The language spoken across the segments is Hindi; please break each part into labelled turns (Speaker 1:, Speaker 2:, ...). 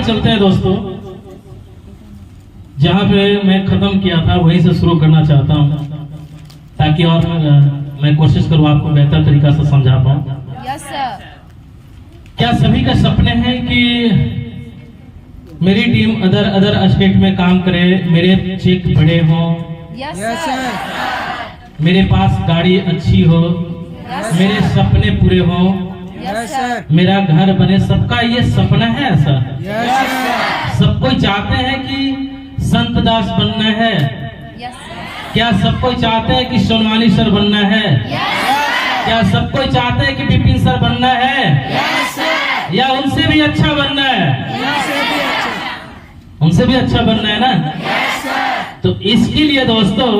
Speaker 1: चलते हैं दोस्तों, जहां पे मैं खत्म किया था वहीं से शुरू करना चाहता हूं, ताकि और मैं कोशिश करूं आपको बेहतर तरीका से समझा पाऊं।
Speaker 2: Yes sir.
Speaker 1: क्या सभी का सपने हैं कि मेरी टीम अदर स्टेट में काम करे, मेरे चेक बड़े हों,
Speaker 2: यस सर।
Speaker 1: मेरे पास गाड़ी अच्छी हो, मेरे सपने पूरे हों,
Speaker 2: यस सर।
Speaker 1: मेरा घर बने? सबका ये सपना है ऐसा?
Speaker 2: Yes sir.
Speaker 1: सब कोई चाहते हैं कि संत दास बनना है?
Speaker 2: Yes sir.
Speaker 1: क्या सब कोई चाहते हैं कि सोनवानी सर बनना है?
Speaker 2: यस।
Speaker 1: क्या सब कोई चाहते हैं कि विपिन सर बनना है?
Speaker 2: Yes sir.
Speaker 1: या उनसे भी अच्छा बनना है? उनसे भी अच्छा बनना है ना?
Speaker 2: Yes sir.
Speaker 1: तो इसके लिए दोस्तों,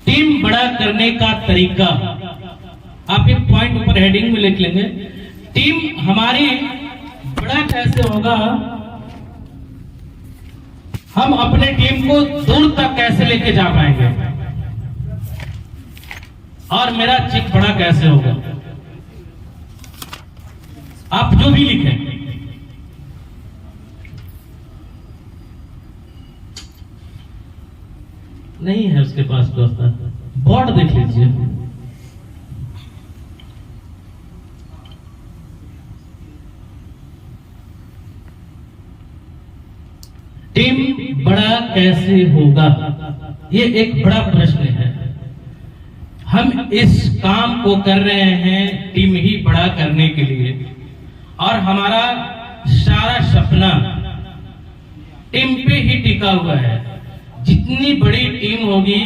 Speaker 1: टीम बड़ा करने का तरीका आप एक पॉइंट ऊपर हेडिंग में लिख लेंगे। टीम हमारी बड़ा कैसे होगा, हम अपने टीम को दूर तक कैसे लेके जा पाएंगे, और मेरा चिक बड़ा कैसे होगा। आप जो भी लिखें, नहीं है उसके पास व्यवस्था, बोर्ड देख लीजिए। टीम बड़ा कैसे होगा, ये एक बड़ा प्रश्न है। हम इस काम को कर रहे हैं टीम ही बड़ा करने के लिए, और हमारा सारा सपना टीम पे ही टिका हुआ है। जितनी बड़ी टीम होगी,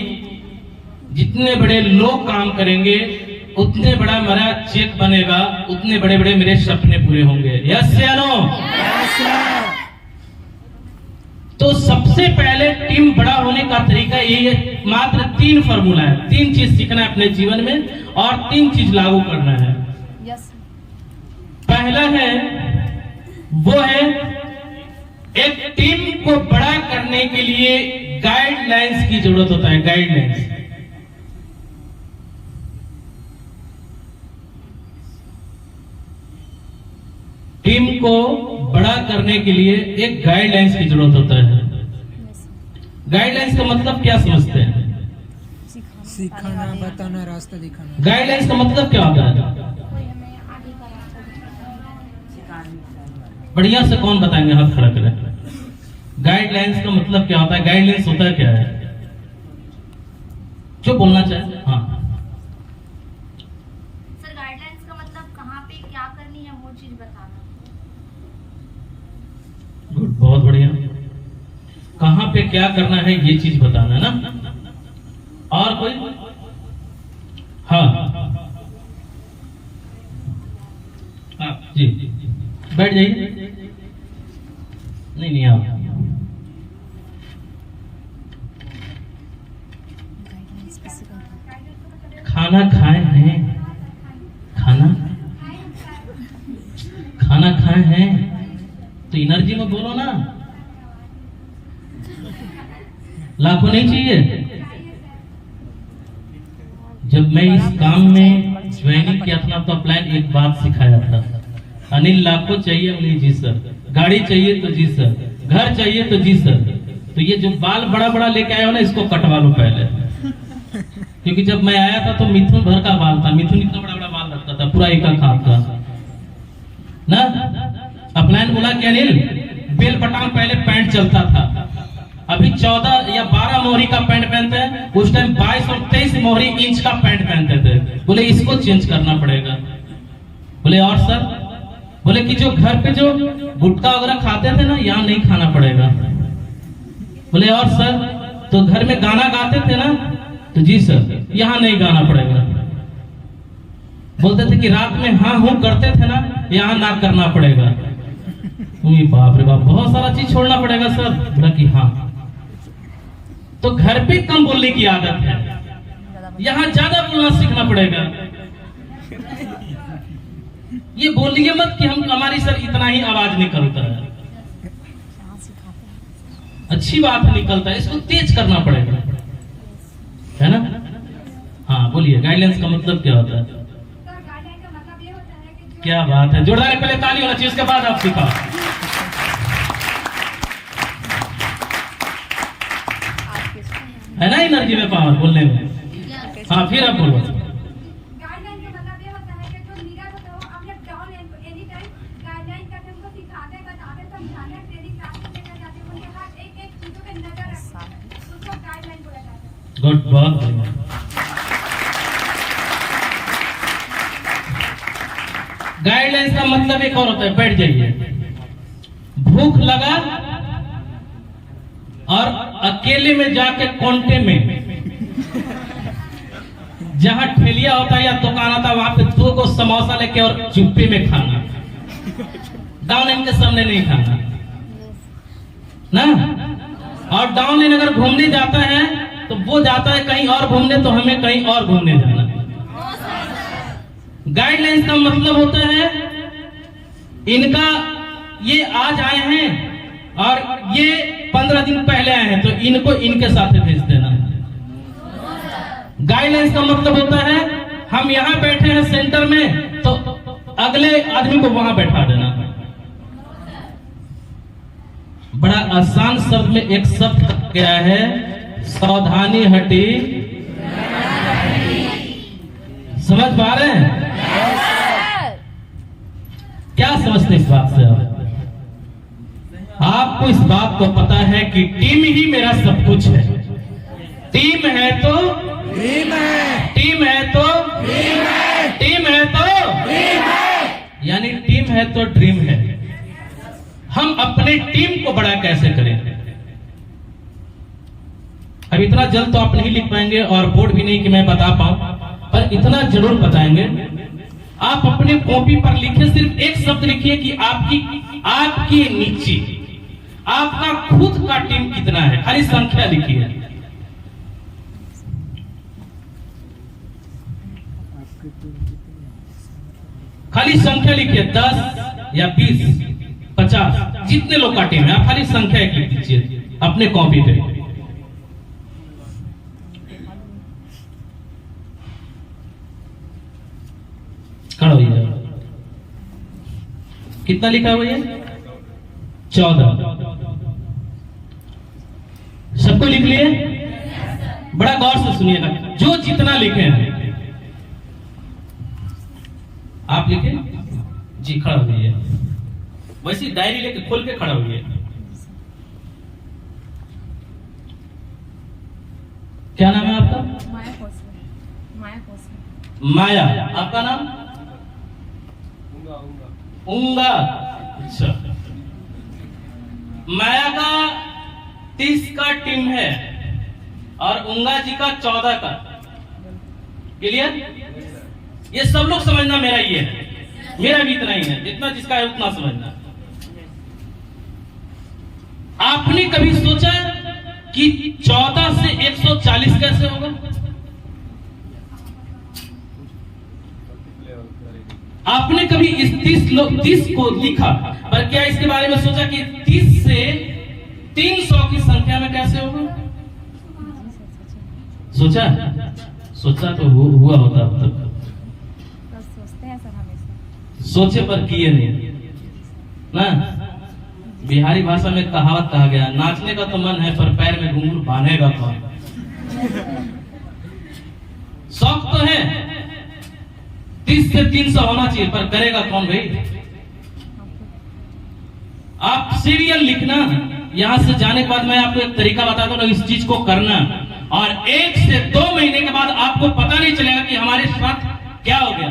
Speaker 1: जितने बड़े लोग काम करेंगे, उतने बड़ा मेरा चेक बनेगा, उतने बड़े बड़े मेरे सपने पूरे होंगे। यस या नो? तो सबसे पहले टीम बड़ा होने का तरीका यही है, मात्र 3 फॉर्मूला है, 3 चीज सीखना है अपने जीवन में, और 3 चीज लागू करना है।
Speaker 2: यस।
Speaker 1: पहला है, वो है एक टीम को बड़ा करने के लिए गाइडलाइंस की जरूरत होता है। गाइडलाइंस, टीम को बड़ा करने के लिए एक गाइडलाइंस की जरूरत होता है। गाइडलाइंस का मतलब क्या समझते हैं?
Speaker 3: सिखाना, बताना, रास्ता दिखाना।
Speaker 1: गाइडलाइंस का मतलब क्या होता है? बढ़िया से कौन बताएंगे? हाथ खड़ा करें। गाइडलाइंस का मतलब क्या होता है? गाइडलाइंस होता क्या है? जो बोलना चाहे। हाँ
Speaker 4: सर, गाइडलाइंस का मतलब कहाँ पे क्या करनी है वो चीज बताना।
Speaker 1: गुड, बहुत बढ़िया। कहाँ पे क्या करना है ये चीज बताना ना। और कोई? हाँ जी, बैठ जाइए। नहीं आप खाना खाए हैं, खाना खाए हैं तो एनर्जी में बोलो ना। लाखों नहीं चाहिए। जब मैं इस काम में ज्वाइनिंग किया था तो प्लान एक बात सिखाया था, अनिल लाखों चाहिए? बोले जी सर। गाड़ी चाहिए? तो जी सर। घर चाहिए? तो जी सर। तो ये जो बाल बड़ा बड़ा लेके आए हो ना, इसको कटवा लो पहले, क्योंकि जब मैं आया था तो मिथुन भर का बाल था। मिथुन इतना बड़ा बड़ा बाल रखता था, पूरा एक खाप का ना। अपलाइन बोला कि अनिल बेल बटाम पहले पैंट चलता था, अभी 14 या 12 मोहरी का पैंट पहनते हैं, उस टाइम 22 और 23 मोहरी इंच का पैंट पहनते थे। बोले इसको चेंज करना पड़ेगा। बोले और सर? बोले कि जो घर पे जो गुटखा वगैरह खाते थे ना, यहाँ नहीं खाना पड़ेगा। बोले और सर? तो घर में गाना गाते थे ना, तो जी सर, यहाँ नहीं गाना पड़ेगा। बोलते थे कि रात में हाँ हूं करते थे ना, यहाँ ना करना पड़ेगा। बाप रे बाप, बहुत सारा चीज छोड़ना पड़ेगा सर। बोला कि हाँ। तो घर पे कम बोलने की आदत है, यहाँ ज्यादा बोलना सीखना पड़ेगा। ये बोलिए मत कि हम हमारी सर इतना ही आवाज निकलता है, अच्छी बात है निकलता है, इसको तेज करना पड़ेगा, है ना। हाँ बोलिए, गाइडलाइंस का मतलब क्या होता है?
Speaker 4: गाइडलाइन का मतलब ये होता है कि
Speaker 1: क्या बात है, जोरदार पहले ताली होना चाहिए, उसके बाद आप सिखाओ। है ना एनर्जी में पावर बोलने में। हाँ फिर आप बोलो।
Speaker 4: गाइडलाइन का मतलब ये होता है कि जो लीडर होता है वो अपने डाउन एनी टाइम गाइडलाइन करके उनको सिखाते बताते समझाने ट्रेनिंग क्लास में लेकर जाते उनके हर एक एक चीजों पे नजर रखते हैं, उसको गाइडलाइन बोला जाता है।
Speaker 1: गुड, बहुत बढ़िया। गाइडलाइंस का मतलब एक और होता है, बैठ जाइए, भूख लगा और अकेले में जाके कांटे में जहां ठेलिया होता है या दुकान होता है वहां पे 2 को समोसा लेके और चुप्पी में खाना, डाउन लाइन के सामने नहीं खाना ना। और डाउन लाइन अगर घूमने जाता है तो वो जाता है कहीं और घूमने, तो हमें कहीं और घूमने जाना। गाइडलाइंस का मतलब होता है इनका ये आज आए हैं और ये 15 दिन पहले आए हैं, तो इनको इनके साथ भेज देना। गाइडलाइंस का मतलब होता है हम यहां बैठे हैं सेंटर में, तो अगले आदमी को वहां बैठा देना। बड़ा आसान शब्द में एक शब्द गया है, सावधानी हटी। समझ पा रहे हैं? क्या समझते इस बात से आपको इस बात को पता है कि टीम ही मेरा सब कुछ है। टीम है तो
Speaker 3: टीम है,
Speaker 1: टीम है तो
Speaker 3: टीम है,
Speaker 1: टीम है तो
Speaker 3: टीम है,
Speaker 1: यानी टीम है तो ड्रीम है। हम अपने टीम को बड़ा कैसे करें? अब इतना जल्द तो आप नहीं लिख पाएंगे और बोर्ड भी नहीं कि मैं बता पाऊं, पर इतना जरूर बताएंगे। आप अपने कॉपी पर लिखे, सिर्फ एक शब्द लिखिए कि आपकी नीचे आपका खुद का टीम कितना है, खाली संख्या लिखिए। खाली संख्या लिखिए, 10 या 20, 50, जितने लोग का टीम है, आप खाली संख्या एक लिख दीजिए अपने कॉपी पे। खड़ा होइए। कितना लिखा हुआ है? 14। सबको लिख लिए? बड़ा गौर से सुनिएगा, जो जितना लिखे हैं आप लिखे जी। खड़ा होइए, वैसे डायरी लेके खोल के खड़ा होइए। क्या नाम है आपका?
Speaker 2: माया कौशल। माया कौशल।
Speaker 1: माया। आपका नाम? उंगा। अच्छा, माया का 30 का टीम है और उंगा जी का 14 का। क्लियर? ये सब लोग समझना, मेरा ये है, मेरा भी इतना ही है, जितना जिसका है उतना समझना। आपने कभी सोचा कि 14 से 140 कैसे होगा? आपने कभी इस 30 को लिखा, पर क्या इसके बारे में सोचा कि 30 से 300 की संख्या में कैसे होगा? सोचा तो हुआ होता अब तक।
Speaker 2: सोचते हैं सर हमेशा।
Speaker 1: सोचे पर किए नहीं ना। बिहारी भाषा में कहावत कहा गया, नाचने का तो मन है पर पैर में घुंघरू बांधेगा कौन? शौक तो है 30 से 300 होना चाहिए, पर करेगा कौन भाई? आप सीरियल लिखना, यहां से जाने के बाद मैं आपको एक तरीका बताता हूं इस चीज को करना, और 1 से 2 महीने के बाद आपको पता नहीं चलेगा कि हमारे साथ क्या हो गया।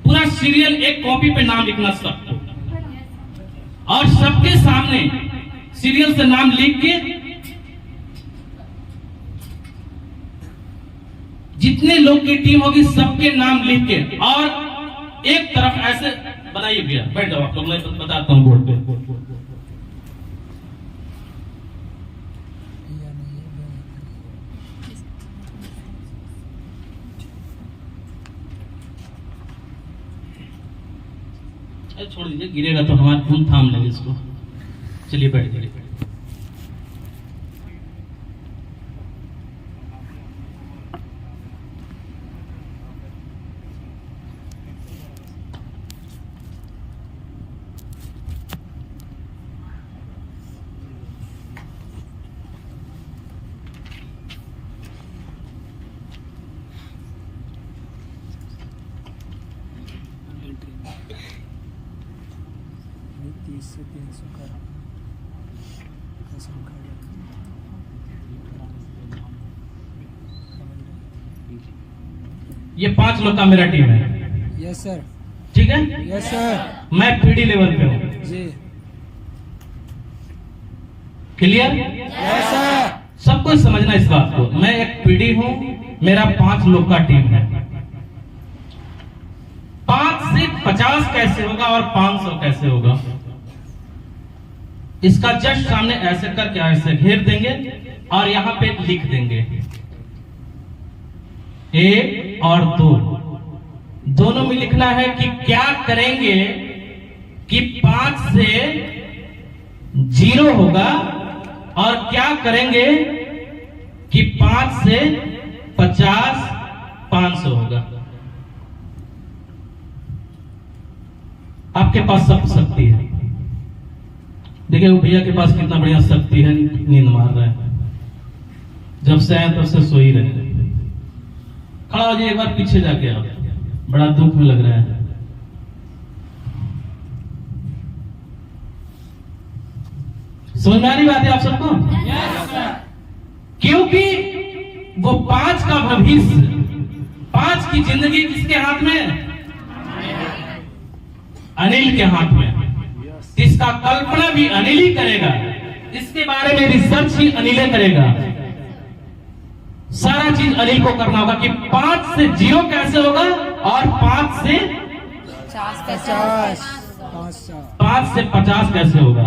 Speaker 1: पूरा सीरियल एक कॉपी पे नाम लिखना सबको, और सबके सामने सीरियल से नाम लिख के, जितने लोग की टीम होगी सबके नाम लिख के, और एक तरफ ऐसे बनाइए भैया, बैठ जाओ आप लोग, मैं बताता हूं बोर्ड पे। छोड़ दीजिए, गिरेगा तो हमारे खून थाम लेंगे इसको। चलिए बैठ जाइए।
Speaker 3: से 300 का
Speaker 1: ये 5 लोग का मेरा टीम है,
Speaker 3: यस सर,
Speaker 1: ठीक है।
Speaker 3: यस सर,
Speaker 1: मैं पीडी लेवल पे हूँ,
Speaker 3: जी,
Speaker 1: क्लियर।
Speaker 3: यस सर,
Speaker 1: सबको समझना इस बात को, मैं एक पीडी हूँ, मेरा 5 लोग का टीम है। 5 से 50 कैसे होगा और 500 कैसे होगा, इसका जस्ट सामने ऐसे करके ऐसे घेर देंगे और यहां पे लिख देंगे 1 और 2, दोनों में लिखना है कि क्या करेंगे कि 5 से 0 होगा और क्या करेंगे कि 5 से 50 500 होगा। आपके पास सब शक्ति है, देखिए वो भैया के पास कितना बढ़िया शक्ति है, नींद मार रहा है, जब से आए तब से सो ही रहे। खड़ा हो जाइए एक बार पीछे जाके, आप बड़ा दुख में लग रहा है। समझ में आ रही बात है आप सबको? क्योंकि वो 5 का भविष्य, 5 की जिंदगी किसके हाथ में? अनिल के हाथ में। इसका कल्पना भी अनिल ही करेगा, इसके बारे में रिसर्च ही अनिल करेगा, सारा चीज अनिल को करना होगा कि 5 से 0 कैसे होगा और 5 से 50 कैसे होगा।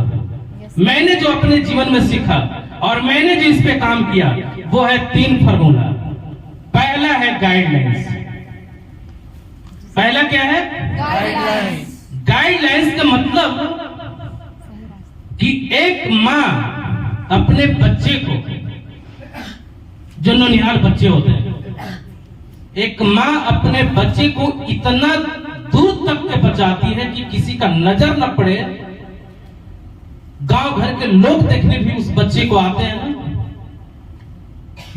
Speaker 1: मैंने जो अपने जीवन में सीखा और मैंने जो इस पे काम किया वो है 3 फार्मूला। पहला है गाइडलाइंस। पहला क्या है?
Speaker 3: गाइडलाइंस।
Speaker 1: गाइडलाइंस का मतलब कि एक माँ अपने बच्चे को, जो नौनिहाल बच्चे होते हैं, एक माँ अपने बच्चे को इतना दूर तक के बचाती है कि किसी का नजर न पड़े। गांव घर के लोग देखने भी उस बच्चे को आते हैं ना,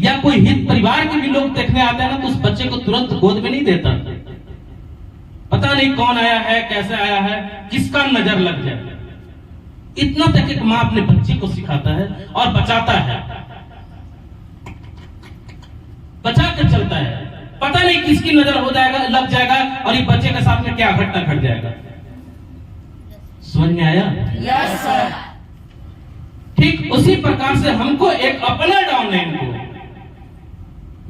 Speaker 1: या कोई हित परिवार के भी लोग देखने आते हैं ना, तो उस बच्चे को तुरंत गोद में नहीं देता। पता नहीं कौन आया है, कैसे आया है, किसका नजर लग जाए। इतना तक एक माँ अपने बच्चे को सिखाता है और बचाता है, बचा कर चलता है। पता नहीं किसकी नजर हो जाएगा, लग जाएगा और ये बच्चे के साथ में क्या घटना घट जाएगा। समझ में आया?
Speaker 3: Yes sir.
Speaker 1: ठीक उसी प्रकार से हमको एक अपना डाउनलाइन को,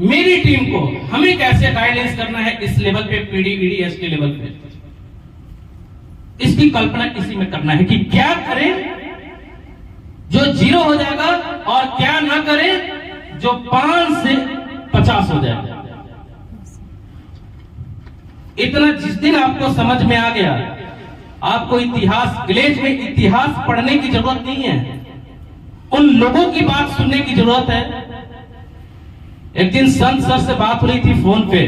Speaker 1: मेरी टीम को, हमें कैसे गाइडेंस करना है इस लेवल पे, पीडी ईडीएस के लेवल पे, इसकी कल्पना इसी में करना है कि क्या करें जो 0 हो जाएगा और क्या ना करें जो 5 से 50 हो जाएगा। इतना जिस दिन आपको समझ में आ गया, आपको इतिहास, विलेज में इतिहास पढ़ने की जरूरत नहीं है, उन लोगों की बात सुनने की जरूरत है। एक दिन संत सर से बात हो रही थी फोन पे,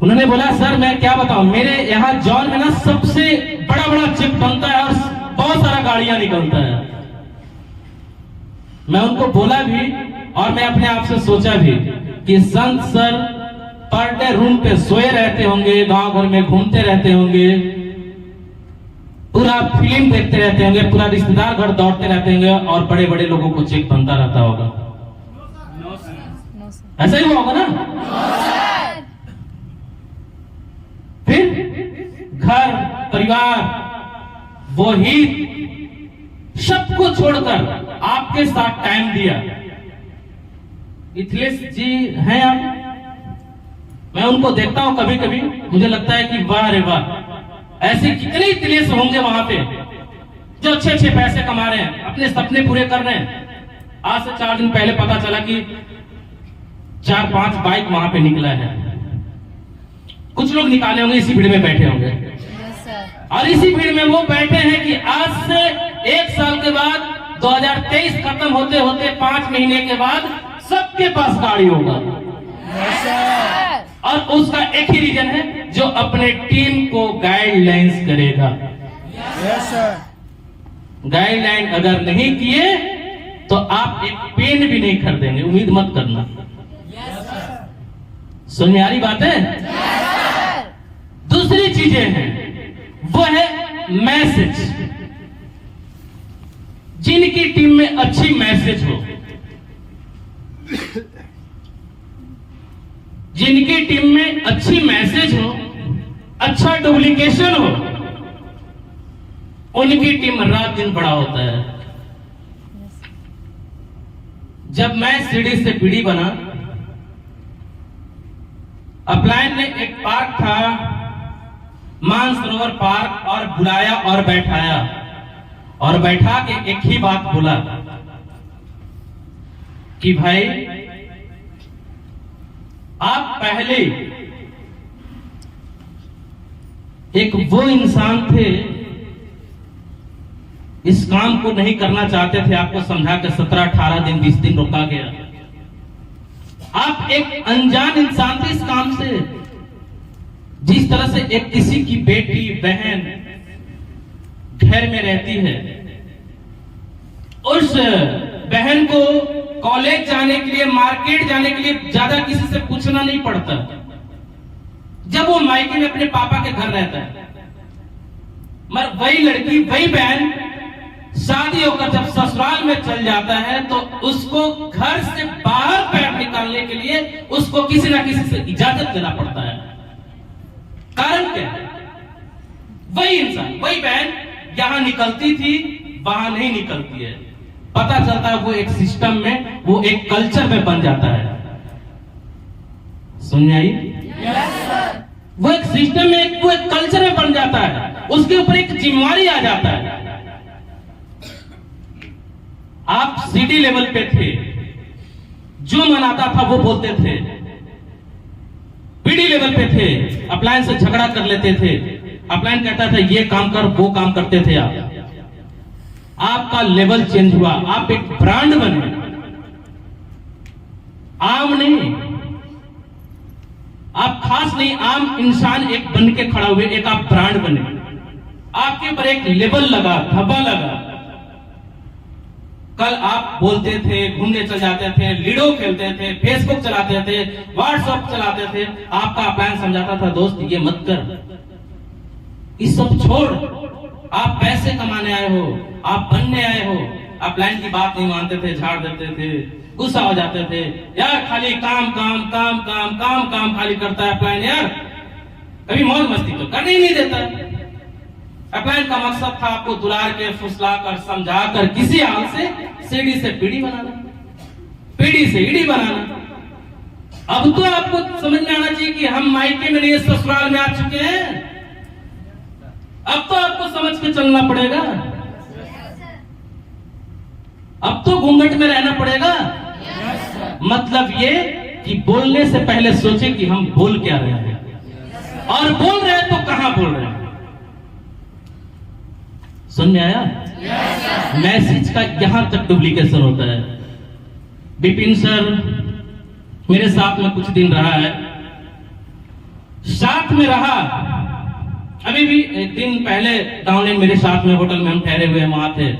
Speaker 1: उन्होंने बोला सर मैं क्या बताऊं, मेरे यहाँ जॉन में ना सबसे बड़ा बड़ा चिप बनता है और बहुत सारा गाड़ियां निकलता है। मैं उनको बोला भी और मैं अपने आप से सोचा भी कि संत सर पर डे रूम पे सोए रहते होंगे, गांव घर में घूमते रहते होंगे, पूरा फिल्म देखते रहते होंगे, पूरा रिश्तेदार घर दौड़ते रहते होंगे और बड़े बड़े लोगों को चेक बनता रहता होगा। ऐसा ही हुआ होगा ना? फिर घर परिवार वो हित सबको छोड़कर आपके साथ टाइम दिया। इथलेश जी हैं आप, मैं उनको देखता हूं कभी कभी, मुझे लगता है कि वाह रे वाह, ऐसे कितने इथलेश होंगे वहां पे जो अच्छे अच्छे पैसे कमा रहे हैं, अपने सपने पूरे कर रहे हैं। आज से 4 दिन पहले पता चला कि 4-5 बाइक वहां पे निकला है। कुछ लोग निकाले होंगे, इसी भीड़ में बैठे होंगे, और इसी भीड़ में वो बैठे हैं कि आज से 1 साल के बाद 2023 खत्म होते होते 5 महीने के बाद सबके पास गाड़ी होगा। और उसका एक ही रीजन है, जो अपने टीम को गाइडलाइंस करेगा। गाइडलाइन अगर नहीं किए तो आप एक पेन भी नहीं खरीदेंगे, उम्मीद मत करना। समझ में आ रही बात है? दूसरी चीजें हैं, वो है मैसेज, जिनकी टीम में अच्छी मैसेज हो, जिनकी टीम में अच्छी मैसेज हो, अच्छा डुप्लीकेशन हो, उनकी टीम रात दिन बड़ा होता है। जब मैं सीढ़ी से पीढ़ी बना, अपलाइन में एक पार्क था, मानसरोवर पार्क, और बुलाया और बैठाया और बैठा के एक ही बात बोला कि भाई आप पहले एक वो इंसान थे, इस काम को नहीं करना चाहते थे, आपको समझा के 17-18 दिन 20 दिन रोका गया। आप एक अनजान इंसान थे इस काम से। जिस तरह से एक किसी की बेटी बहन घर में रहती है, उस बहन को कॉलेज जाने के लिए, मार्केट जाने के लिए ज्यादा किसी से पूछना नहीं पड़ता जब वो मायके में अपने पापा के घर रहता है। मगर वही लड़की, वही बहन शादी होकर जब ससुराल में चल जाता है तो उसको घर से बाहर पैर निकालने के लिए उसको किसी ना किसी से इजाजत देना पड़ता है। कारण क्या है? वही इंसान, वही बहन यहां निकलती थी, वहां नहीं निकलती है। पता चलता है वो एक सिस्टम में, वो एक कल्चर में बन जाता है। सुन आई? वो एक सिस्टम में, वो एक कल्चर में बन जाता है, उसके ऊपर एक जिम्मेवारी आ जाता है। आप सीडी लेवल पे थे, जो मनाता था वो बोलते थे। पीडी लेवल पे थे, अपलाइन से झगड़ा कर लेते थे, अपलाइन कहता था ये काम कर, वो काम करते थे। आपका लेवल चेंज हुआ, आप एक ब्रांड बने, आम नहीं, आप खास नहीं, आम इंसान एक बन के खड़ा हुए, एक आप ब्रांड बने। आपके ऊपर एक लेवल लगा, धब्बा लगा। कल आप बोलते थे, घूमने चल जाते थे, लूडो खेलते थे, फेसबुक चलाते थे, व्हाट्सएप चलाते थे, आपका अपलाइन समझाता था दोस्त ये मत कर, ये सब छोड़, आप पैसे कमाने आए हो, आप बनने आए हो। अपलाइन की बात नहीं मानते थे, झाड़ देते थे, गुस्सा हो जाते थे। यार खाली काम काम काम काम काम काम खाली करता है अपलाइन, यार कभी मौज मस्ती तो करने ही नहीं देता। अपलाइन का मकसद था आपको दुलार के, फुसला कर, समझा कर, किसी हाल से सीढ़ी से पीढ़ी बनाना, पीढ़ी से ईढ़ी बनाना। अब तो आपको समझ में आना चाहिए कि हम मायके में नहीं, ससुराल में आ चुके हैं। अब तो आपको समझ के चलना पड़ेगा, अब तो घूंघट में रहना पड़ेगा। मतलब ये कि बोलने से पहले सोचे कि हम बोल क्या रहे हैं, और बोल रहे हैं तो कहां बोल रहे हैं। सुन में आया? मैसेज का यहां तक डुप्लीकेशन होता है। विपिन सर मेरे साथ में कुछ दिन रहा है, साथ में रहा, अभी भी एक दिन पहले डाउनलाइन मेरे साथ में होटल में हम ठहरे हुए वहां थे।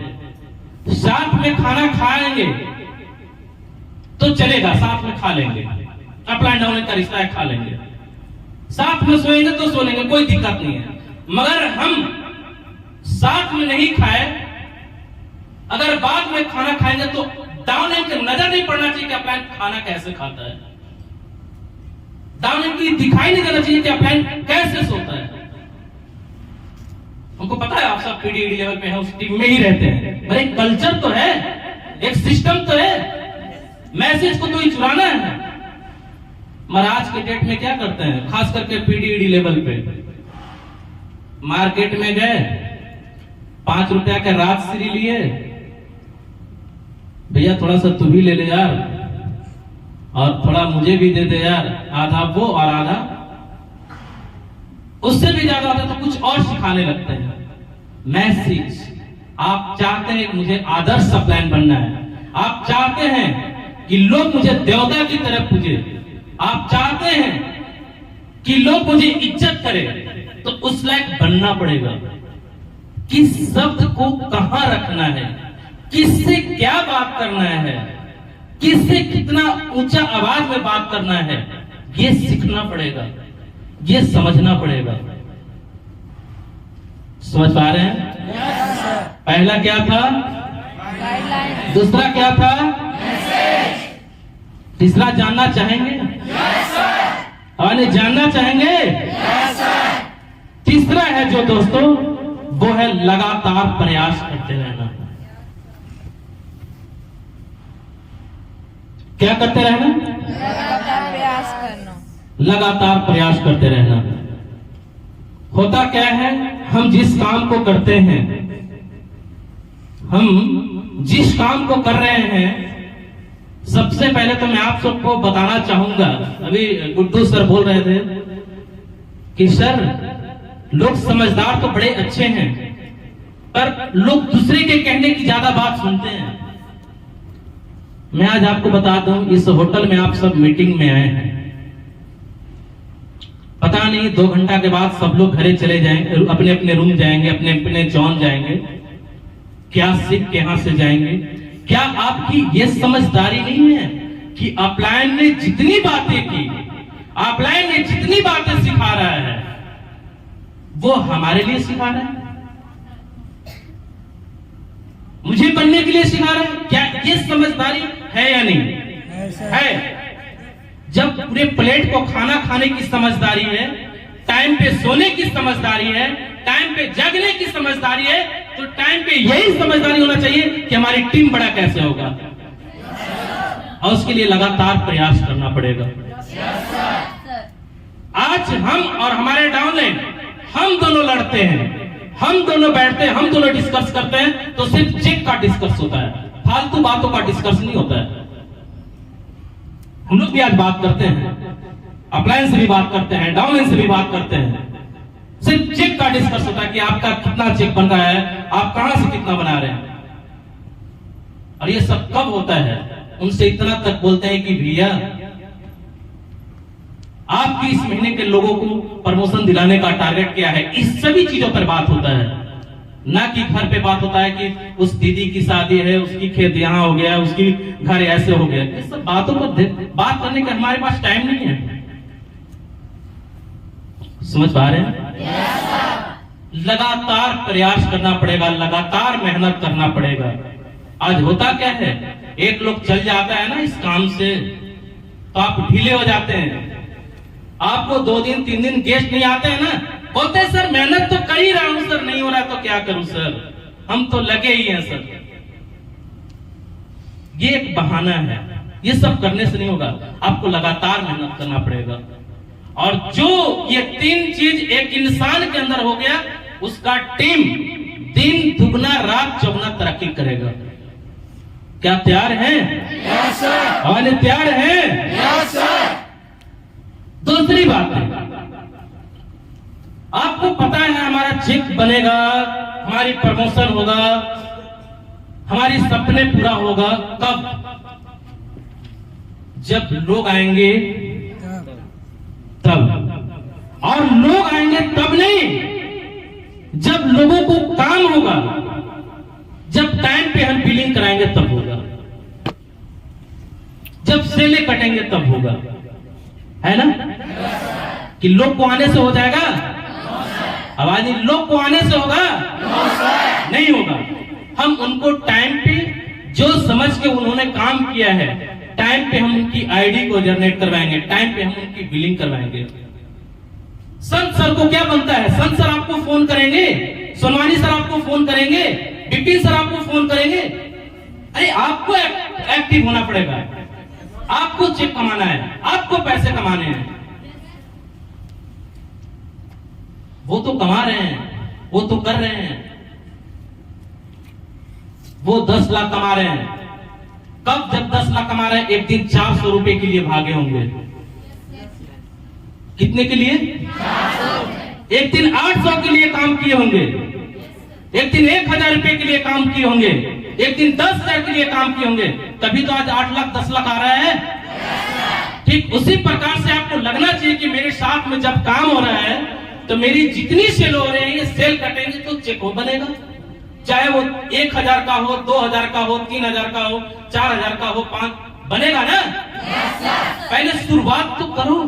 Speaker 1: साथ में खाना खाएंगे तो चलेगा, साथ में खा लेंगे, अपलाइन डाउनलाइन का रिश्ता है, खा लेंगे। साथ में सोएंगे तो सो लेंगे, कोई दिक्कत नहीं है। मगर हम साथ में नहीं खाए, अगर बाद में खाना खाएंगे तो डाउनलाइन की नजर नहीं पड़ना चाहिए कि अपलाइन खाना कैसे खाता है, डाउनलाइन की दिखाई नहीं देना चाहिए कि अपलाइन कैसे सोता है। हमको पता है आप सब पीडी लेवल पे हैं, उस टीम में ही रहते हैं, पर एक कल्चर तो है, एक सिस्टम तो है, मैसेज को तो ही चुराना है। मगर आज के डेट में क्या करते हैं, खास करके पीडी लेवल पे, मार्केट में गए, 5 रुपया का रात श्री लिए, भैया थोड़ा सा तू भी ले ले यार, और थोड़ा मुझे भी दे दे यार, आधा वो और आधा, उससे भी ज्यादा होता तो कुछ और सिखाने लगते हैं। मैसेज, आप चाहते हैं कि मुझे आदर्श अपलाइन बनना है, आप चाहते हैं कि लोग मुझे देवता की तरह पूजे, आप चाहते हैं कि लोग मुझे इज्जत करें, तो उस लायक बनना पड़ेगा। किस शब्द को कहां रखना है, किससे क्या बात करना है, किससे कितना ऊंचा आवाज में बात करना है, ये सीखना पड़ेगा, ये समझना पड़ेगा। समझ पा रहे हैं?
Speaker 3: Yes, sir.
Speaker 1: पहला क्या था,
Speaker 2: गाइडलाइन,
Speaker 1: दूसरा क्या था, तीसरा जानना चाहेंगे? और जानना चाहेंगे?
Speaker 3: Yes, sir.
Speaker 1: तीसरा है जो दोस्तों, वो है लगातार प्रयास करते रहना। क्या करते रहना?
Speaker 2: लगातार प्रयास करना।
Speaker 1: लगातार प्रयास करते रहना। होता क्या है, हम जिस काम को करते हैं, हम जिस काम को कर रहे हैं, सबसे पहले तो मैं आप सबको बताना चाहूंगा, अभी गुड्डू सर बोल रहे थे कि सर लोग समझदार तो बड़े अच्छे हैं, पर लोग दूसरे के कहने की ज्यादा बात सुनते हैं। मैं आज आपको बता दूं, इस होटल में आप सब मीटिंग में आए हैं, पता नहीं 2 घंटा के बाद सब लोग घरे चले जाएंगे, अपने अपने रूम जाएंगे, अपने अपने जॉन जाएंगे, क्या सीख के यहां से जाएंगे। क्या आपकी ये समझदारी नहीं है कि अपलाइन ने जितनी बातें की, अपलाइन ने जितनी बातें सिखा रहा है, वो हमारे लिए सिखा रहा है, मुझे बनने के लिए सिखा रहा है? क्या ये समझदारी है या नहीं?
Speaker 3: Yes, sir.
Speaker 1: है। जब पूरे प्लेट को खाना खाने की समझदारी है, टाइम पे सोने की समझदारी है, टाइम पे जगने की समझदारी है, तो टाइम पे यही समझदारी होना चाहिए कि हमारी टीम बड़ा कैसे होगा, और उसके लिए लगातार प्रयास करना पड़ेगा। आज हम और हमारे डाउनलाइन, हम दोनों लड़ते हैं, हम दोनों बैठते हैं, हम दोनों डिस्कस करते हैं, तो सिर्फ चेक का डिस्कस होता है, फालतू बातों का डिस्कस नहीं होता है। हम लोग भी आज बात करते हैं, अपलाइन से भी बात करते हैं, डाउनलाइन से भी बात करते हैं, सिर्फ चेक का डिस्कस होता है कि आपका कितना चेक बन रहा है, आप कहां से कितना बना रहे हैं। और ये सब कब होता है? उनसे इतना तक बोलते हैं कि भैया आपकी इस महीने के लोगों को प्रमोशन दिलाने का टारगेट क्या है। इस सभी चीजों पर बात होता है, ना कि घर पे बात होता है कि उस दीदी की शादी है, उसकी खेत यहाँ हो गया, उसकी घर ऐसे हो गया। इस सब बातों पर बात करने का हमारे पास टाइम नहीं है। समझ पा रहे हैं? लगातार प्रयास करना पड़ेगा, लगातार मेहनत करना पड़ेगा। आज होता क्या है, एक लोग चल जाता है ना इस काम से, तो आप ढीले हो जाते हैं, आपको 2 दिन 3 दिन गेस्ट नहीं आते हैं ना, बोलते हैं सर मेहनत तो कर ही रहा हूं सर, नहीं हो रहा तो क्या करूं सर, हम तो लगे ही हैं सर। ये एक बहाना है, ये सब करने से नहीं होगा, आपको लगातार मेहनत करना पड़ेगा। और जो ये 3 चीज एक इंसान के अंदर हो गया, उसका टीम दिन दुगना रात चौगुना तरक्की करेगा। क्या तैयार हैं?
Speaker 3: Yes, sir.
Speaker 1: और तैयार हैं?
Speaker 3: Yes, sir.
Speaker 1: दूसरी बात है, आपको पता है हमारा चेक बनेगा, हमारी प्रमोशन होगा, हमारी सपने पूरा होगा कब? जब लोग आएंगे तब। और लोग आएंगे तब नहीं, जब लोगों को काम होगा, जब टाइम पे हम बिलिंग कराएंगे तब होगा, जब सेले कटेंगे तब होगा, है ना? कि लोग को आने से हो जाएगा? आवाज नहीं, लोग को आने से होगा? नहीं होगा। हम उनको टाइम पे जो समझ के उन्होंने काम किया है, टाइम पे हम उनकी आईडी को जनरेट करवाएंगे, टाइम पे हम उनकी बिलिंग करवाएंगे। संत सर को क्या बनता है? संत सर आपको फोन करेंगे, सोनवानी सर आपको फोन करेंगे, बिपिन सर आपको फोन करेंगे। अरे आपको एक्टिव होना पड़ेगा, आपको चेक कमाना है, आपको पैसे कमाने हैं। वो तो कमा रहे हैं, वो तो कर रहे हैं, वो 10 लाख कमा रहे हैं। कब? जब 10 लाख कमा रहे हैं, एक दिन 400 रुपए के लिए भागे होंगे। कितने के लिए? एक दिन 800 के लिए काम किए होंगे, एक दिन 1000 रुपए के लिए काम किए होंगे, एक दिन 10,000 के लिए काम किए होंगे, तभी तो आज 8 लाख 10 लाख आ रहा है। ठीक उसी प्रकार से आपको लगना चाहिए कि मेरे साथ में जब काम हो रहा है, तो मेरी जितनी सेल हो रही है, ये सेल कटेंगे तो चेक हो बनेगा, चाहे वो 1000 का हो, 2000 का हो, 3000 का हो, 4000 का हो, 5 बनेगा ना। पहले शुरुआत तो करो,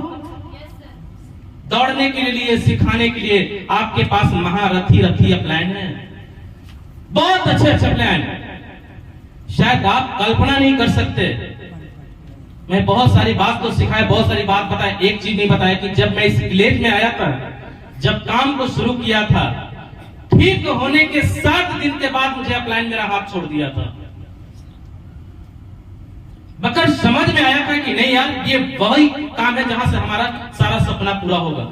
Speaker 1: दौड़ने के लिए, सिखाने के लिए आपके पास महारथी प्लान है, बहुत अच्छे प्लान, शायद आप कल्पना नहीं कर सकते। मैं बहुत सारी बात तो सिखाया, बहुत सारी बात बताया, एक चीज नहीं बताया कि जब मैं इस विलेज में आया था, जब काम को शुरू किया था, ठीक होने के 7 दिन के बाद मुझे अपलाइन मेरा हाथ छोड़ दिया था। मगर समझ में आया था कि नहीं यार, ये वही काम है जहां से हमारा सारा सपना पूरा होगा।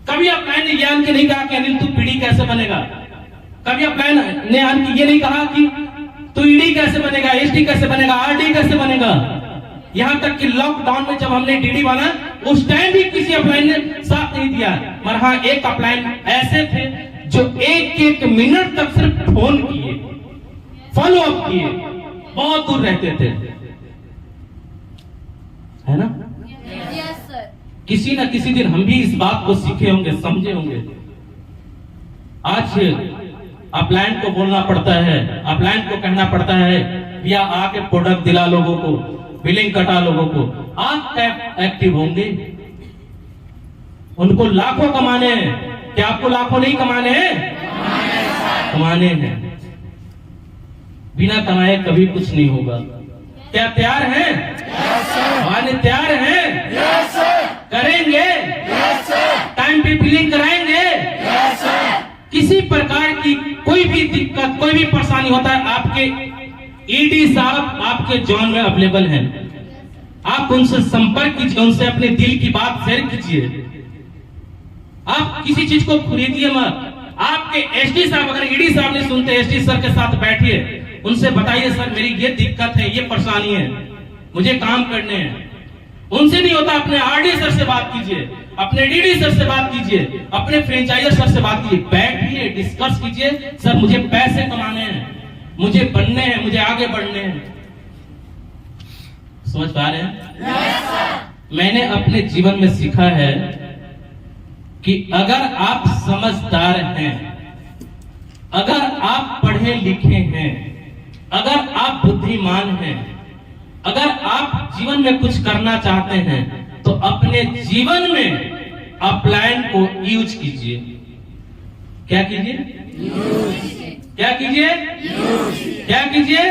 Speaker 1: कभी अपलाइन ने ज्ञान के नहीं कहा कि अनिल तू पीडी कैसे बनेगा, कभी अपलाइन ने ये नहीं कहा कि तू ईडी कैसे बनेगा, एसटी कैसे बनेगा, आरडी कैसे बनेगा। यहां तक कि लॉकडाउन में जब हमने डीडी बना, उस टाइम भी किसी अपलाइन ने साथ नहीं दिया। मगर हाँ, एक अपलाइन ऐसे थे जो एक मिनट तक सिर्फ फोन किए, फॉलो अप किए, बहुत दूर रहते थे, है ना।
Speaker 2: Yes sir.
Speaker 1: किसी ना किसी दिन हम भी इस बात को सीखे होंगे, समझे होंगे। आज अपलाइन को बोलना पड़ता है, अपलाइन को कहना पड़ता है भैया आके प्रोडक्ट दिला लोगों को, बिलिंग कटा लोगों को। आप एक्टिव होंगे, उनको लाखों कमाने हैं, क्या आपको लाखों नहीं कमाने हैं? कमाने हैं। बिना कमाए कभी कुछ नहीं होगा। क्या तैयार हैं? माने तैयार हैं? करेंगे? टाइम पे बिलिंग कराएंगे? किसी प्रकार की कोई भी दिक्कत, कोई भी परेशानी होता है, आपके ईडी साहब आपके जोन में अवेलेबल हैं। आप उनसे संपर्क कीजिए, उनसे अपने दिल की बात शेयर कीजिए। आप किसी चीज को खरीदिए मत। आपके एसडी साहब, अगर ईडी साहब नहीं सुनते, एसडी सर के साथ बैठिए, उनसे बताइए सर मेरी ये दिक्कत है, ये परेशानी है, मुझे काम करने हैं। उनसे नहीं होता, अपने आरडी सर से बात कीजिए, अपने डीडी सर से बात कीजिए, अपने फ्रेंचाइजर सर से बात कीजिए, बैठिए, डिस्कस कीजिए, सर मुझे पैसे कमाने हैं, मुझे बनने हैं, मुझे आगे बढ़ने हैं। समझ पा रहे हैं? मैंने अपने जीवन में सीखा है कि अगर आप समझदार हैं, अगर आप पढ़े लिखे हैं, अगर आप बुद्धिमान हैं, अगर आप जीवन में कुछ करना चाहते हैं, तो अपने जीवन में अपलाइन को यूज कीजिए। क्या कीजिए? क्या कीजिए? क्या कीजिए?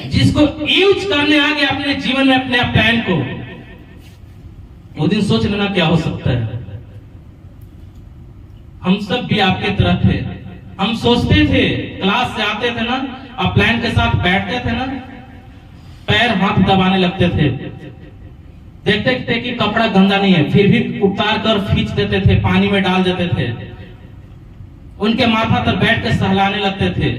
Speaker 1: जिसको यूज करने आ गया अपने जीवन में अपने अपलाइन को, वो दिन सोच लेना क्या हो सकता है। हम सब भी आपके तरह थे। हम सोचते थे, क्लास से आते थे ना, अपलाइन के साथ बैठते थे ना, पैर हाथ दबाने लगते थे, देखते थे कि कपड़ा गंदा नहीं है, फिर भी उतार कर खींच देते थे, पानी में डाल देते थे, उनके माथा पर बैठ कर सहलाने लगते थे।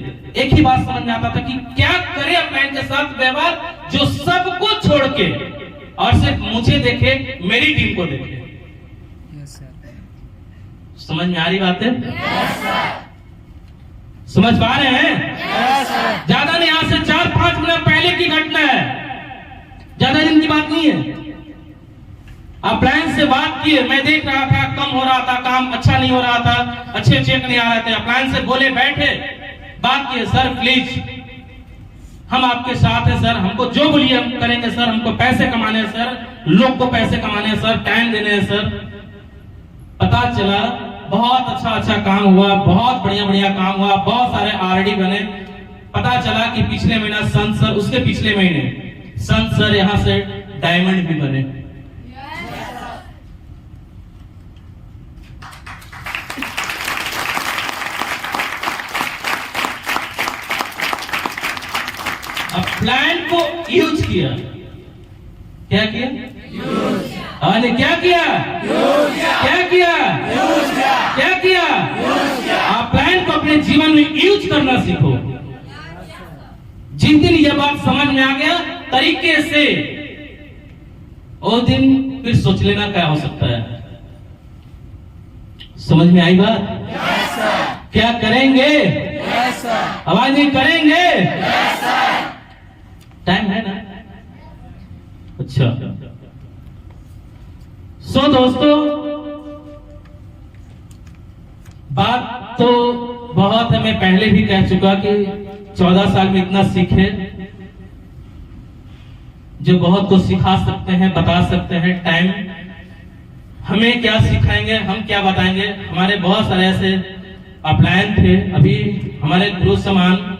Speaker 1: एक ही बात समझ में आता था कि क्या करे अपलाइन के साथ व्यवहार, जो सबको छोड़ के और सिर्फ मुझे देखे, मेरी टीम को देखे। समझ में आ रही बात है? समझ पा रहे हैं? ज्यादा नहीं, आज से 4-5 मिनट पहले की घटना है, ज्यादा दिन की बात नहीं है। अपलाइन से बात किए, मैं देख रहा था कम हो रहा था, काम अच्छा नहीं हो रहा था, अच्छे चेक नहीं आ रहे थे। अपलाइन से बोले, बैठे, बात किए, सर प्लीज हम आपके साथ हैं सर, हमको जो बोलिए हम करेंगे सर, हमको पैसे कमाने हैं सर, लोग को पैसे कमाने हैं सर, टाइम देने हैं सर। पता चला बहुत अच्छा काम हुआ, बहुत बढ़िया काम हुआ, बहुत सारे आरडी बने। पता चला कि पिछले महीना संत सर, उसके पिछले महीने संत सर यहां से डायमंड भी बने। प्लान को यूज किया। क्या किया? यूज। क्या किया? यूज। क्या किया? यूज। क्या किया? यूज। आप प्लान को अपने जीवन में यूज करना सीखो। जिन दिन यह बात समझ में आ गया तरीके से, वो दिन फिर सोच लेना क्या हो सकता है। समझ में आई बात? yes, क्या करेंगे? yes, आवाज नहीं करेंगे? yes, टाइम है ना? अच्छा, सो दोस्तों, बात तो बहुत है, मैं पहले भी कह चुका कि 14 साल में इतना सीखे जो बहुत कुछ सिखा सकते हैं, बता सकते हैं। टाइम हमें क्या सिखाएंगे, हम क्या बताएंगे। हमारे बहुत सारे ऐसे अपलायन थे, अभी हमारे गुरु समान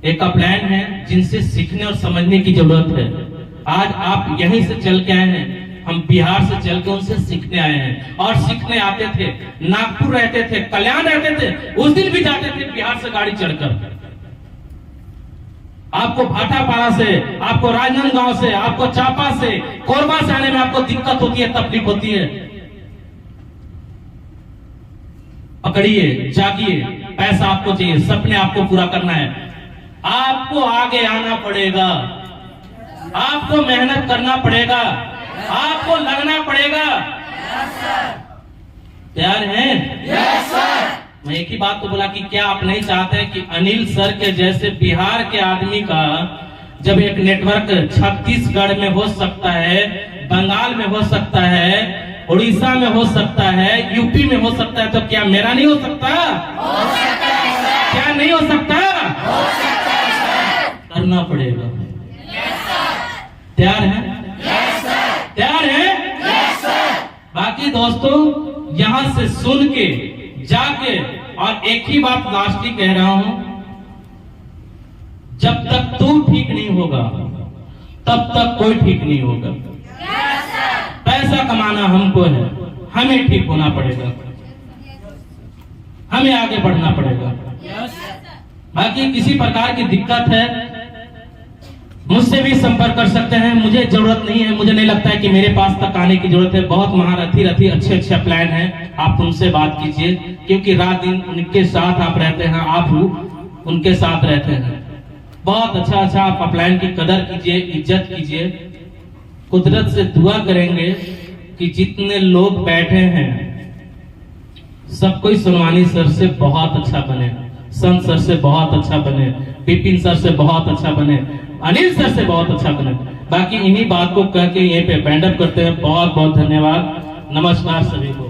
Speaker 1: एक अपलायन है जिनसे सीखने और समझने की जरूरत है। आज आप यहीं से चल के आए हैं, हम बिहार से चल के उनसे सीखने आए हैं। और सीखने आते थे, नागपुर रहते थे, कल्याण रहते थे, उस दिन भी जाते थे बिहार से गाड़ी चढ़कर। आपको भाटापारा से, आपको राजनांदगांव से, आपको चापा से, कोरबा से आने में आपको दिक्कत होती है, तकलीफ होती है। पकड़िए, जागिए, पैसा आपको चाहिए, सपने आपको पूरा करना है, आपको आगे आना पड़ेगा, आपको मेहनत करना पड़ेगा, आपको लगना पड़ेगा। तैयार हैं?
Speaker 3: Yes sir.
Speaker 1: मैं एक ही बात तो बोला कि क्या आप नहीं चाहते कि अनिल सर के जैसे बिहार के आदमी का जब एक नेटवर्क छत्तीसगढ़ में हो सकता है, बंगाल में हो सकता है, उड़ीसा में हो सकता है, यूपी में हो सकता है, तो क्या मेरा नहीं हो सकता?
Speaker 3: हो सकता है सर।
Speaker 1: क्या नहीं हो सकता?
Speaker 3: हो सकता है सर।
Speaker 1: करना पड़ेगा।
Speaker 3: Yes sir.
Speaker 1: तैयार है?
Speaker 3: Yes sir.
Speaker 1: तैयार है?
Speaker 3: Yes sir.
Speaker 1: बाकी दोस्तों यहां से सुन के जाके, और एक ही बात लास्ट ही कह रहा हूं, जब तक तू ठीक नहीं होगा तब तक कोई ठीक नहीं होगा। पैसा कमाना हमको है, हमें ठीक होना पड़ेगा, हमें आगे बढ़ना पड़ेगा। बाकी किसी प्रकार की दिक्कत है मुझसे भी संपर्क कर सकते हैं, मुझे जरूरत नहीं है, मुझे नहीं लगता है कि मेरे पास तक आने की जरूरत है। बहुत महारथी रथी अच्छे अच्छे प्लान हैं, आप उनसे बात कीजिए, क्योंकि रात दिन उनके साथ आप रहते हैं, आप उनके साथ रहते हैं। बहुत अच्छा अच्छा आप प्लान की कदर कीजिए, इज्जत कीजिए। कुदरत से दुआ करेंगे कि जितने लोग बैठे हैं सब कोई सुनवानी सर से बहुत अच्छा बने, संत सर से बहुत अच्छा बने, विपिन सर से बहुत अच्छा बने, अनिल सर से बहुत अच्छा बने। बाकी इन्हीं बात को कह के यहीं पे बैंड अप करते हैं। बहुत बहुत धन्यवाद, नमस्कार सभी को।